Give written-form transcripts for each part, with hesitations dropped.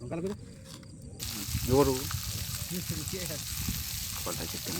Kalau gitu, Dulu. ini sedikit ya. Kalau chicken.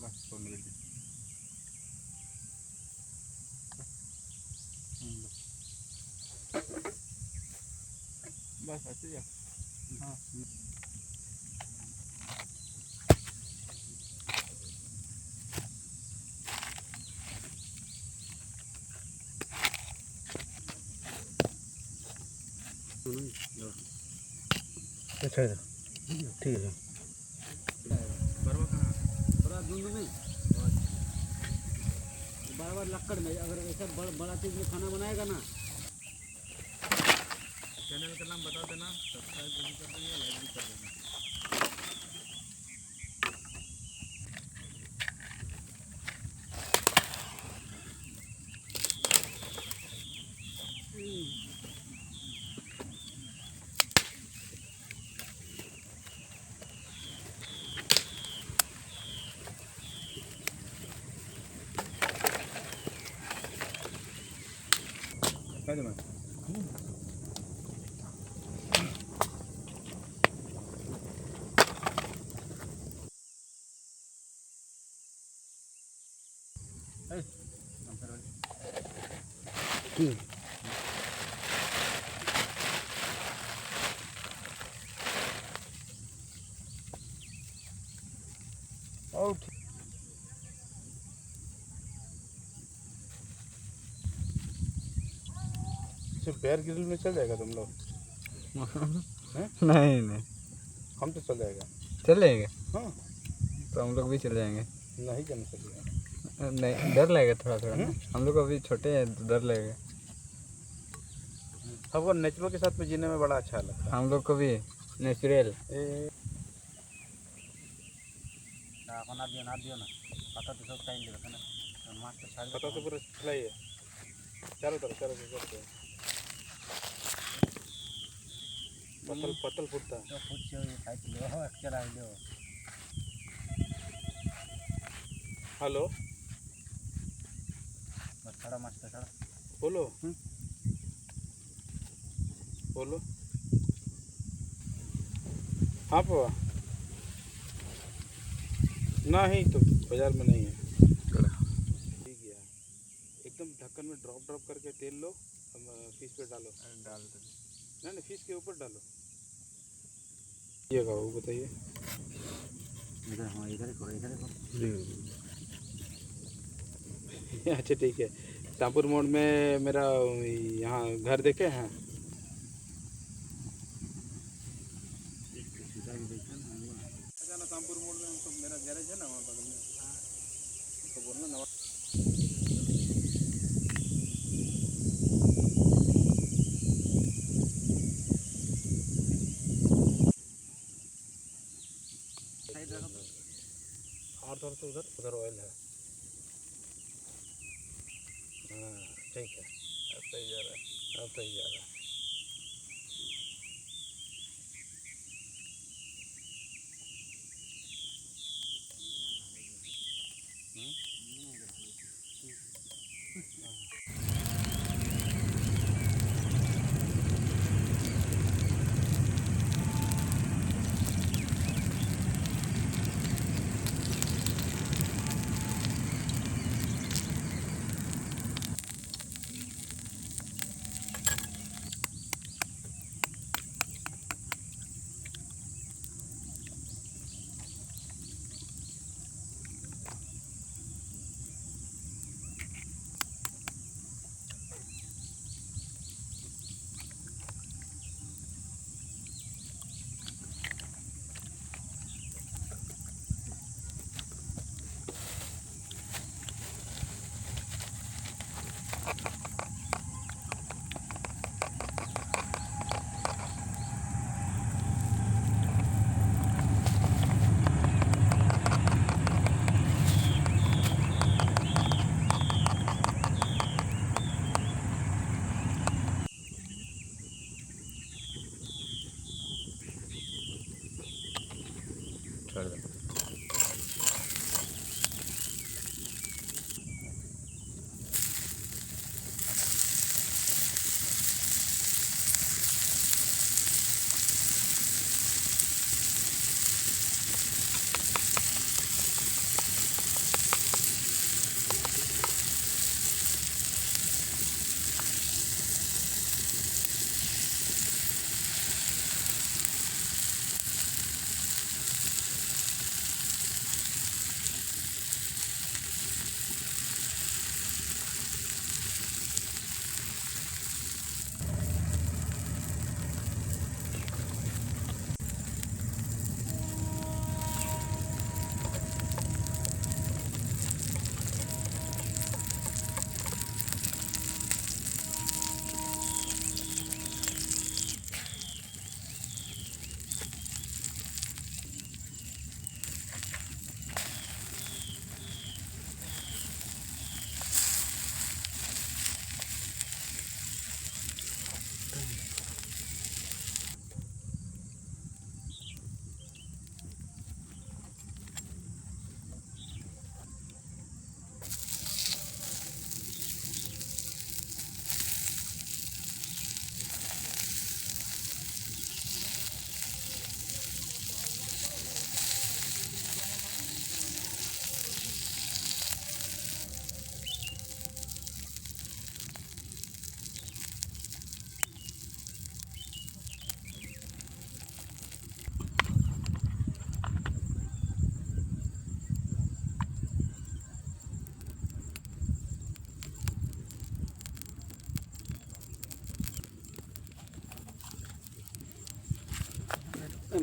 Bas, pembeli. Bas, aja ya. अच्छा है, ठीक है। बरवा कहाँ? बड़ा धुंध में। बार-बार लक्कड़ में अगर ऐसा बड़ा चीज में खाना बनाएगा ना। चैनल का नाम बता देना, सब्सक्राइब जरूर कर देना, लाइक भी कर देना। Hadi mi? ठीक। और सिर्फ बेयर ग्रिल में चल जाएगा तुम लोग? नहीं नहीं, हम तो चल जाएगा। चल जाएंगे। हाँ, तो हम लोग भी चल जाएंगे। नहीं जाना चलेगा। नहीं, डर लगेगा थोड़ा थोड़ा ना। हम लोग अभी छोटे हैं तो डर लगेगा। हमको नेचुरल के साथ में जीने में बड़ा अच्छा लगता है। हम लोग को भी नेचुरल। ना दियो ना, पता तो सब टाइम देगा ना। मास्क तो साइड पता तो पूरा खिलाई है, चारों तरफ पतल फूटता है। तो कुछ फाइट लो हो, चला लो। हेलो, बस थोड़ा मस्त थोड़ा बोलो। बोलो। हाँ पापा, नहीं तो बाजार में नहीं है। ठीक है, एकदम ढक्कन में ड्रॉप करके तेल लो, फिश पे डालो। नहीं फिश के ऊपर डालो। ये खाओ, बताइए। इधर, हाँ इधर ही करो, इधर ही करो। अच्छा ठीक है। शामपुर मोड़ में मेरा यहाँ घर देखे हैं। जाना शामपुर मोड़ में हमको, मेरा गैरेज है ना वहाँ बगल में, तो बोलना नवा। और थोड़ा सा उधर उधर ऑयल है। हाँ ठीक है, अब सही जा रहा है, अब सही जा रहा है। छोड़ दो।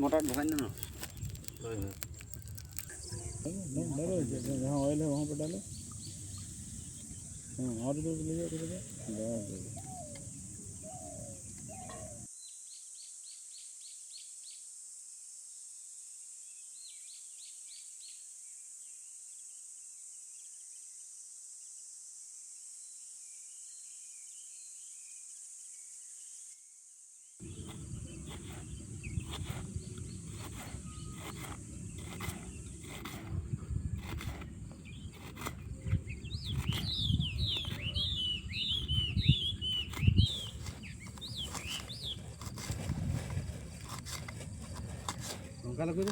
मोटा ढोकाई ना डालो, जहाँ ऑयल है वहाँ पर डालो। हाँ और दूध ले जाओ। लगा लो।